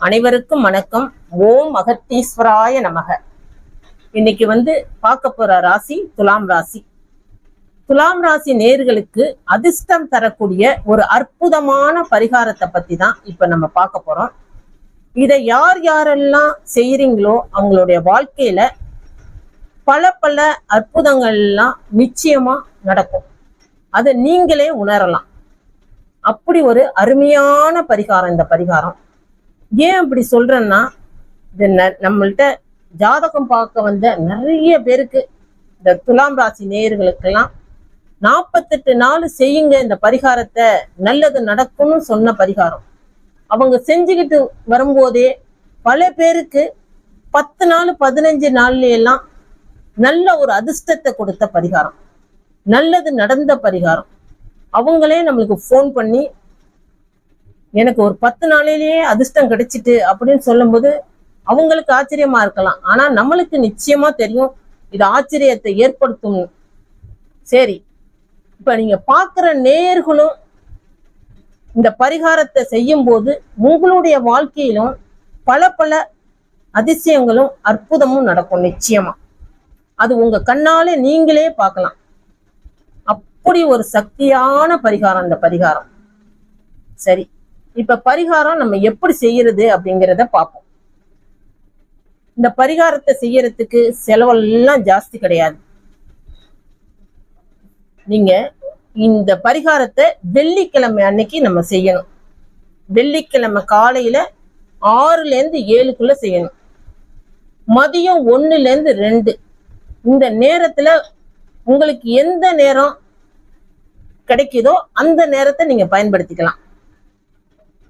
அனைவருக்கும் வணக்கம். ஓம் அகத்தீஸ்வராய நமக. இன்னைக்கு பார்க்க போற ராசி துலாம் ராசி. துலாம் ராசி நேர்களுக்கு அதிர்ஷ்டம் தரக்கூடிய ஒரு அற்புதமான பரிகாரத்தை பத்தி தான் இப்ப நம்ம பார்க்க போறோம். இதை யார் யாரெல்லாம் செய்யறீங்களோ அவங்களுடைய வாழ்க்கையில பல அற்புதங்கள்லாம் நிச்சயமா நடக்கும். அதை நீங்களே உணரலாம். அப்படி ஒரு அருமையான பரிகாரம் இந்த பரிகாரம். ஏன் அப்படி சொல்றேன்னா, இது நம்மள்கிட்ட ஜாதகம் பார்க்க வந்த நிறைய பேருக்கு, இந்த துலாம் ராசி நேயர்களுக்கெல்லாம் 48 நாள் செய்யுங்க இந்த பரிகாரத்தை, நல்லது நடக்கும்னு சொன்ன பரிகாரம். அவங்க செஞ்சுக்கிட்டு வரும்போதே பல பேருக்கு 10 நாள் 15 நாள்ல எல்லாம் நல்ல ஒரு அதிர்ஷ்டத்தை கொடுத்த பரிகாரம், நல்லது நடந்த பரிகாரம். அவங்களே நம்மளுக்கு ஃபோன் பண்ணி எனக்கு ஒரு 10 நாளிலேயே அதிர்ஷ்டம் கிடைச்சிட்டு அப்படின்னு சொல்லும் போது அவங்களுக்கு ஆச்சரியமா இருக்கலாம். ஆனா நம்மளுக்கு நிச்சயமா தெரியும் இது ஆச்சரியத்தை ஏற்படுத்தும். சரி, இப்ப நீங்க பாக்குற நேயர்களும் இந்த பரிகாரத்தை செய்யும் போது உங்களுடைய வாழ்க்கையிலும் பல அதிசயங்களும் அற்புதமும் நடக்கும். நிச்சயமா அது உங்க கண்ணாலே நீங்களே பார்க்கலாம். அப்படி ஒரு சக்தியான பரிகாரம் இந்த பரிகாரம். சரி, இப்ப பரிகாரம் நம்ம எப்படி செய்யறது அப்படிங்கிறத பார்ப்போம். இந்த பரிகாரத்தை செய்யறதுக்கு செலவெல்லாம் ஜாஸ்தி கிடையாது. நீங்க இந்த பரிகாரத்தை வெள்ளிக்கிழமை அன்னைக்கு நம்ம செய்யணும். வெள்ளிக்கிழமை காலையில 6ல இருந்து 7க்குள்ள செய்யணும். மதியம் 1ல இருந்து 2 இந்த நேரத்துல உங்களுக்கு எந்த நேரம் கிடைக்குதோ அந்த நேரத்தை நீங்க பயன்படுத்திக்கலாம்.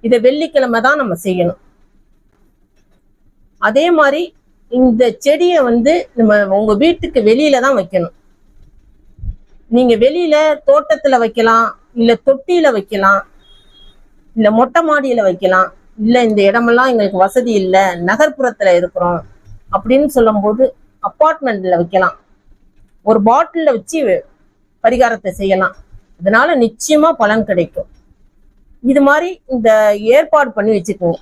இதை வெள்ளிக்கிழமை தான் நம்ம செய்யணும். அதே மாதிரி இந்த செடியை நம்ம உங்க வீட்டுக்கு வெளியில தான் வைக்கணும். நீங்க வெளியில தோட்டத்துல வைக்கலாம், இல்ல தொட்டியில வைக்கலாம், இல்ல மொட்டை மாடியில வைக்கலாம். இல்ல இந்த இடமெல்லாம் எங்களுக்கு வசதி இல்லை, நகர்ப்புறத்துல இருக்கிறோம் அப்படின்னு சொல்லும் போது அப்பார்ட்மெண்ட்ல வைக்கலாம். ஒரு பாட்டில்ல வச்சு பரிகாரத்தை செய்யலாம். இதனால நிச்சயமா பலன் கிடைக்கும். இது மாதிரி இந்த ஏற்பாடு பண்ணி வச்சுக்கோங்க.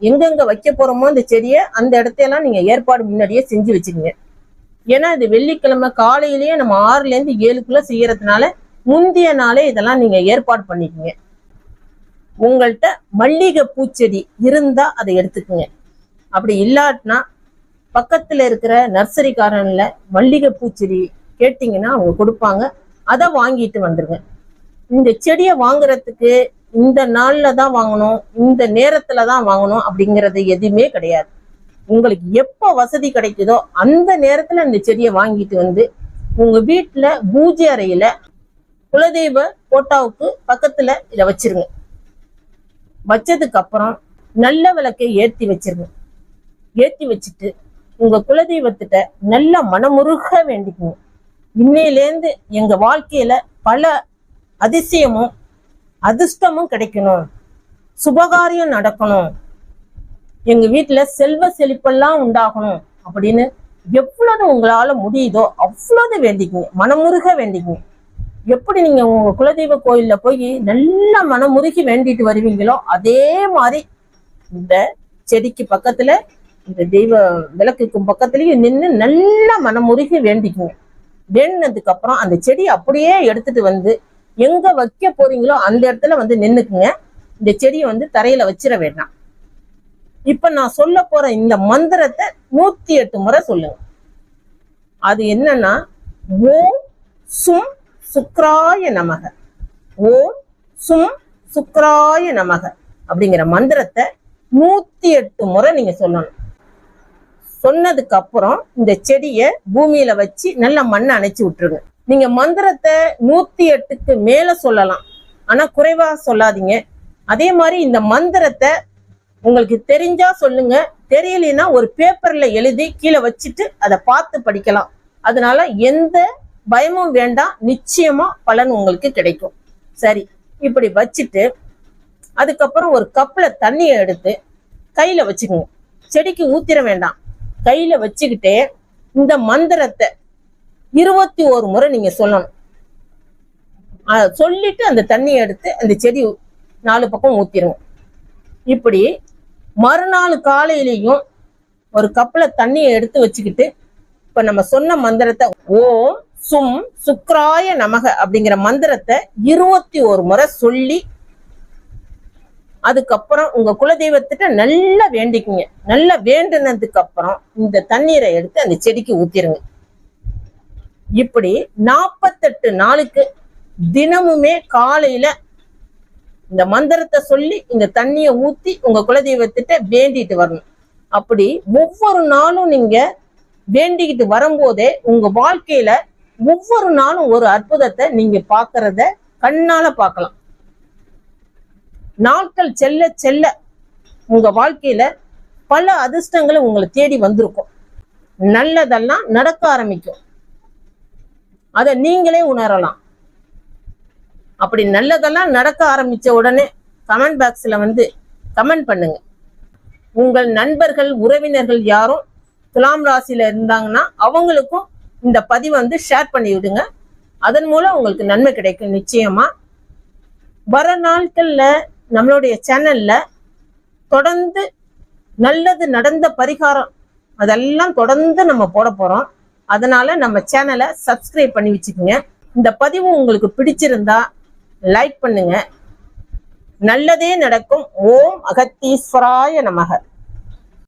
எங்கெங்க வைக்க போறோமோ இந்த செடியை அந்த இடத்தையெல்லாம் நீங்க ஏற்பாடு முன்னாடியே செஞ்சு வச்சுக்கோங்க. ஏன்னா இது வெள்ளிக்கிழமை காலையிலேயே நம்ம 6ல இருந்து 7க்குள்ள செய்யறதுனால முந்தைய நாளே இதெல்லாம் நீங்க ஏற்பாடு பண்ணிக்கோங்க. உங்கள்கிட்ட மல்லிகை பூச்செடி இருந்தா அதை எடுத்துக்குங்க. அப்படி இல்லாட்டினா பக்கத்துல இருக்கிற நர்சரிக்காரன்ல மல்லிகை பூச்செடி கேட்டீங்கன்னா அவங்க கொடுப்பாங்க. அதை வாங்கிட்டு வந்துருங்க. இந்த செடியை வாங்குறதுக்கு இந்த நாள்ல தான் வாங்கணும், இந்த நேரத்துல தான் வாங்கணும் அப்படிங்கிறது எதுவுமே கிடையாது. உங்களுக்கு எப்ப வசதி கிடைக்குதோ அந்த நேரத்துல இந்த செடியை வாங்கிட்டு உங்க வீட்டுல பூஜை அறையில குலதெய்வ போட்டாவுக்கு பக்கத்துல இதை வச்சிருங்க. வச்சதுக்கு அப்புறம் நல்ல விளக்கை ஏற்றி வச்சிருங்க. ஏற்றி வச்சுட்டு உங்க குலதெய்வத்திட்ட நல்ல மனமுருக வேண்டிக்குங்க. இன்னையிலேருந்து எங்க வாழ்க்கையில பல அதிசயமும் அதிர்ஷ்டமும் கிடைக்கணும், சுபகாரியம் நடக்கணும், எங்க வீட்டுல செல்வ செழிப்பெல்லாம் உண்டாகணும் அப்படின்னு எவ்வளவு உங்களால முடியுதோ அவ்வளவு வேண்டிக்குங்க, மனமுருக வேண்டிக்குங்க. எப்படி நீங்க உங்க குலதெய்வ கோயில்ல போய் நல்ல மனமுருகி வேண்டிட்டு வருவீங்களோ அதே மாதிரி இந்த செடிக்கு பக்கத்துல இந்த தெய்வ விளக்குக்கும் பக்கத்துலயும் நின்று நல்ல மனமுருகி வேண்டிக்குங்க. வேண்டினதுக்கு அப்புறம் அந்த செடி அப்படியே எடுத்துட்டு எங்க வைக்க போறீங்களோ அந்த இடத்துல நின்னுக்குங்க. இந்த செடியை தரையில வச்சிட வேண்டாம். இப்ப நான் சொல்ல போற இந்த மந்திரத்தை 108 முறை சொல்லுங்க. அது என்னன்னா, ஓம் சும் சுக்ராய நமக, ஓம் சும் சுக்ராய நமக அப்படிங்கிற மந்திரத்தை 108 முறை நீங்க சொல்லணும். சொன்னதுக்கு அப்புறம் இந்த செடியை பூமியில வச்சு நல்ல மண்ணை அணைச்சு விட்டுருங்க. நீங்க மந்திரத்தை 108க்கு மேல சொல்லலாம், ஆனா குறைவா சொல்லாதீங்க. அதே மாதிரி இந்த மந்திரத்தை உங்களுக்கு தெரிஞ்சா சொல்லுங்க, தெரியலனா ஒரு பேப்பர்ல எழுதி கீழே வச்சுட்டு அதை பார்த்து படிக்கலாம். அதனால எந்த பயமும் வேண்டாம், நிச்சயமா பலன் உங்களுக்கு கிடைக்கும். சரி, இப்படி வச்சுட்டு அதுக்கப்புறம் ஒரு கப்ல தண்ணியை எடுத்து கையில வச்சுக்கோங்க. செடிக்கு ஊத்திர வேண்டாம், கையில வச்சுக்கிட்டே இந்த மந்திரத்தை 21 முறை நீங்க சொல்லணும். சொல்லிட்டு அந்த தண்ணியை எடுத்து அந்த செடி 4 பக்கம் ஊத்திருங்க. இப்படி மறுநாள் காலையிலையும் ஒரு கப்ல தண்ணியை எடுத்து வச்சுக்கிட்டு இப்ப நம்ம சொன்ன மந்திரத்தை ஓம் சும் சுக்ராய நமக அப்படிங்கிற மந்திரத்தை 21 முறை சொல்லி அதுக்கப்புறம் உங்க குலதெய்வத்திட்ட நல்லா வேண்டிக்குங்க. நல்லா வேண்டினதுக்கு அப்புறம் இந்த தண்ணீரை எடுத்து அந்த செடிக்கு ஊத்திருங்க. இப்படி 48 நாளுக்கு தினமுமே காலையில இந்த மந்திரத்தை சொல்லி இந்த தண்ணியை ஊத்தி உங்க குலதெய்வத்திட்ட வேண்டிட்டு வரணும். அப்படி ஒவ்வொரு நாளும் நீங்க வேண்டிக்கிட்டு வரும்போதே உங்க வாழ்க்கையில ஒவ்வொரு நாளும் ஒரு அற்புதத்தை நீங்க பாக்குறத கண்ணால பார்க்கலாம். நாட்கள் செல்ல செல்ல உங்க வாழ்க்கையில பல அதிர்ஷ்டங்களும் உங்களை தேடி வந்திருக்கும். நல்லதெல்லாம் நடக்க ஆரம்பிக்கும். அதை நீங்களே உணரலாம். அப்படி நல்லதெல்லாம் நடக்க ஆரம்பிச்ச உடனே கமெண்ட் பாக்ஸ்ல வந்து கமெண்ட் பண்ணுங்க. உங்கள் நண்பர்கள் உறவினர்கள் யாரும் துலாம் ராசியில இருந்தாங்கன்னா அவங்களுக்கும் இந்த பதிவை வந்து ஷேர் பண்ணி விடுங்க. அதன் மூலம் உங்களுக்கு நன்மை கிடைக்கும். நிச்சயமா வர நாட்கள்ல நம்மளுடைய சேனல்ல தொடர்ந்து நல்லது நடந்த பரிகாரம் அதெல்லாம் தொடர்ந்து நம்ம போட போறோம். அதனால நம்ம சேனலை சப்ஸ்கிரைப் பண்ணி வச்சுக்கோங்க. இந்த பதிவு உங்களுக்கு பிடிச்சிருந்தா லைக் பண்ணுங்க. நல்லதே நடக்கும். ஓம் அகத்தீஸ்வராய நமக.